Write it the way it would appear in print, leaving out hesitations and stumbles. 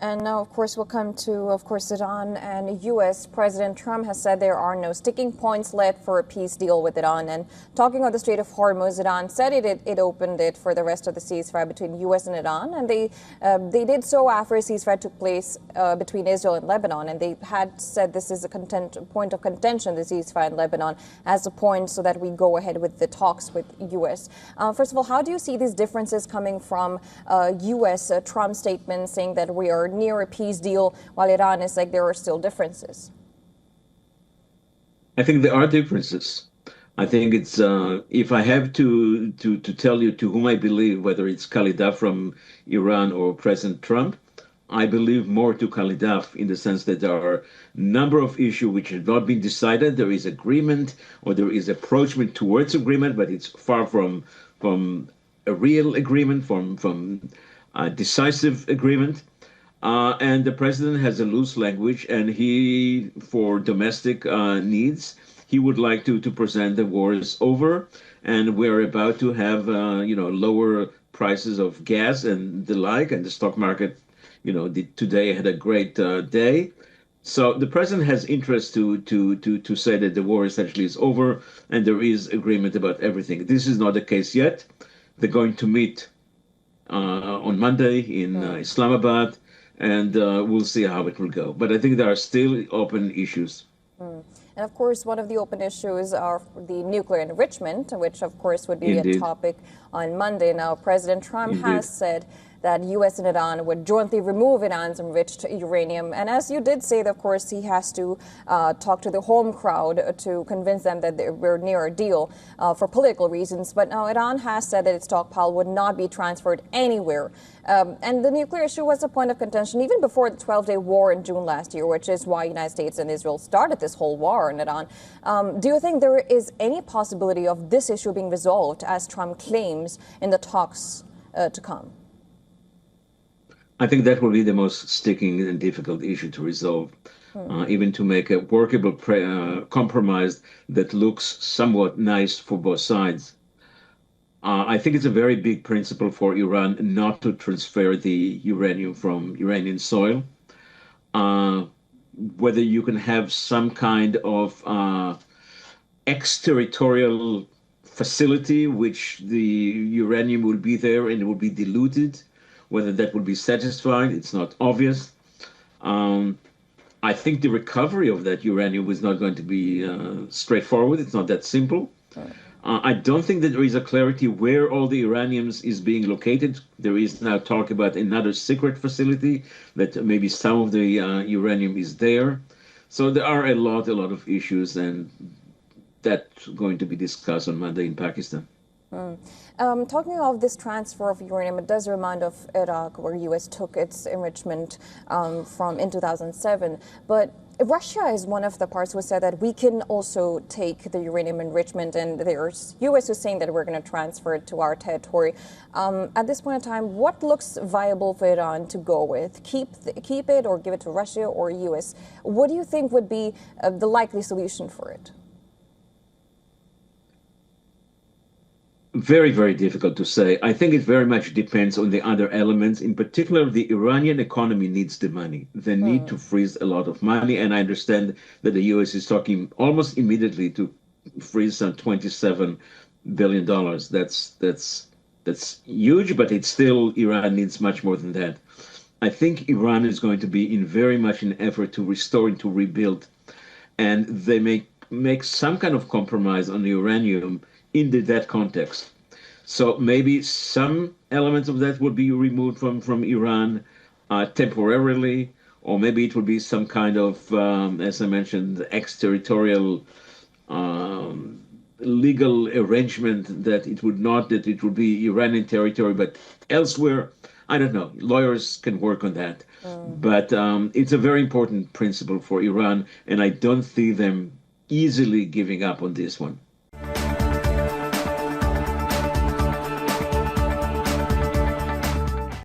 And now, of course, we'll come to, of course, Iran and U.S. President Trump has said there are no sticking points left for a peace deal with Iran. And talking about the Strait of Hormuz, Iran said it opened it for the rest of the ceasefire between U.S. and Iran. And they did so after a ceasefire took place between Israel and Lebanon. And they had said this is a point of contention, the ceasefire in Lebanon, as a point so that we go ahead with the talks with U.S. First of all, how do you see these differences coming from U.S. Trump statement saying that we are near a peace deal, while Iran is like there are still differences? I think there are differences. I think it's if I have to tell you to whom I believe, whether it's Khalidaf from Iran or President Trump, I believe more to Khalidaf in the sense that there are a number of issues which have not been decided. There is agreement or there is approachment towards agreement, but it's far from a real agreement, from a decisive agreement. And the president has a loose language, and he, for domestic needs, he would like to present the war is over, and we're about to have lower prices of gas and the like, and the stock market, today had a great day. So the president has interest to say that the war essentially is over, and there is agreement about everything. This is not the case yet. They're going to meet on Monday in Islamabad. And we'll see how it will go. But I think there are still open issues. And of course, one of the open issues are the nuclear enrichment, which of course would be Indeed. a topic on Monday. Now, President Trump Indeed. has said that U.S. and Iran would jointly remove Iran's enriched uranium. And as you did say, of course, he has to talk to the home crowd to convince them that we're near a deal for political reasons. But now Iran has said that its stockpile would not be transferred anywhere. And the nuclear issue was a point of contention even before the 12-day war in June last year, which is why the United States and Israel started this whole war in Iran. Do you think there is any possibility of this issue being resolved, as Trump claims, in the talks to come? I think that will be the most sticking and difficult issue to resolve, even to make a workable compromise that looks somewhat nice for both sides. I think it's a very big principle for Iran not to transfer the uranium from Iranian soil. Whether you can have some kind of exterritorial facility, which the uranium will be there and it will be diluted. Whether that will be satisfied, it's not obvious. I think the recovery of that uranium is not going to be straightforward. It's not that simple. I don't think that there is a clarity where all the uraniums is being located. There is now talk about another secret facility that maybe some of the uranium is there. So there are a lot of issues, and that's going to be discussed on Monday in Pakistan. Talking of this transfer of uranium, it does remind of Iraq, where U.S. took its enrichment from in 2007. But Russia is one of the parts who said that we can also take the uranium enrichment, and there's U.S. who's saying that we're going to transfer it to our territory. At this point in time, what looks viable for Iran to go with? Keep it or give it to Russia or U.S.? What do you think would be the likely solution for it? Very, very difficult to say. I think it very much depends on the other elements. In particular, the Iranian economy needs the money. They need to freeze a lot of money. And I understand that the U.S. is talking almost immediately to freeze some $27 billion. That's huge, but it's still, Iran needs much more than that. I think Iran is going to be in very much an effort to restore and to rebuild. And they may make some kind of compromise on the uranium in that context. So maybe some elements of that would be removed from Iran temporarily, or maybe it would be some kind of, as I mentioned, exterritorial legal arrangement that it would be Iranian territory, but elsewhere. I don't know. Lawyers can work on that. But it's a very important principle for Iran, and I don't see them easily giving up on this one.